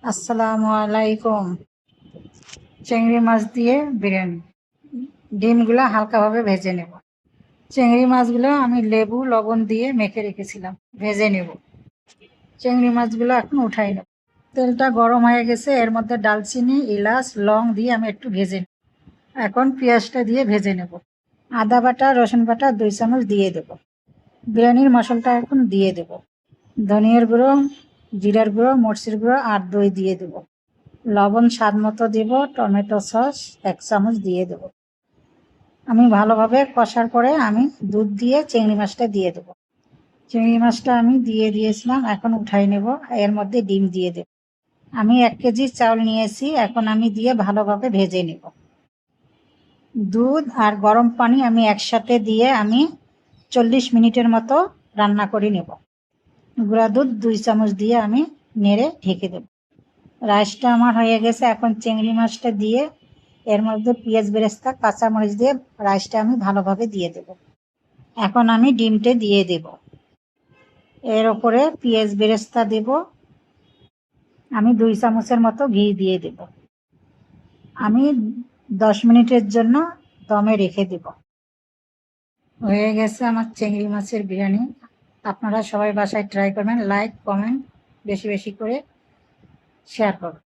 আসসালামু আলাইকুম। চিংড়ি মাছ দিয়ে বিরিয়ানি। ডিমগুলো হালকাভাবে ভেজে নেব। চিংড়ি মাছগুলো আমি লেবু লবণ দিয়ে মেখে রেখেছিলাম, ভেজে নেব। চিংড়ি মাছগুলো এখন উঠাই নেব। তেলটা গরম হয়ে গেছে, এর মধ্যে ডালচিনি এলাচ লং দিয়ে আমি একটু ভেজে নেব। এখন পেঁয়াজটা দিয়ে ভেজে নেব। আদা বাটা রসুন বাটা 2 চামচ দিয়ে দেব। বিরিয়ানির মশলাটা এখন দিয়ে দেব। ধনিয়ার গুঁড়ো, জিরার গুঁড়ো, মরচির গুঁড়ো আর দই দিয়ে দেব। লবণ স্বাদ মতো দেব। টমেটো সস 1 চামচ দিয়ে দেব। আমি ভালোভাবে কষার পরে আমি দুধ দিয়ে চিংড়ি মাছটা দিয়ে দেব। চিংড়ি মাছটা আমি দিয়ে দিয়েছিলাম, এখন উঠাই নেব। এর মধ্যে ডিম দিয়ে দেব। আমি 1 কেজি চাউল নিয়েছি, এখন আমি দিয়ে ভালোভাবে ভেজে নেব। দুধ আর গরম পানি আমি একসাথে দিয়ে আমি 40 মিনিটের মতো রান্না করে নেব। গুঁড়া দুধ 2 চামচ দিয়ে আমি নেড়ে ঢেকে দেব। রাইসটা আমার হয়ে গেছে, এখন চিংড়ি মাছটা দিয়ে এর মধ্যে পেঁয়াজ বেরেস্তা কাঁচামরিচ দিয়ে রাইসটা আমি ভালোভাবে দিয়ে দেব। এখন আমি ডিমটা দিয়ে দেব। এর ওপরে পেঁয়াজ বেরেস্তা দেব। আমি 2 চামচের মতো ঘি দিয়ে দেব। আমি 10 মিনিটের জন্য দমে রেখে দেব। হয়ে গেছে আমার চিংড়ি মাছের বিরিয়ানি। আপনারা সবাই বাসায় ট্রাই করবেন। লাইক কমেন্ট বেশি বেশি করে শেয়ার করুন।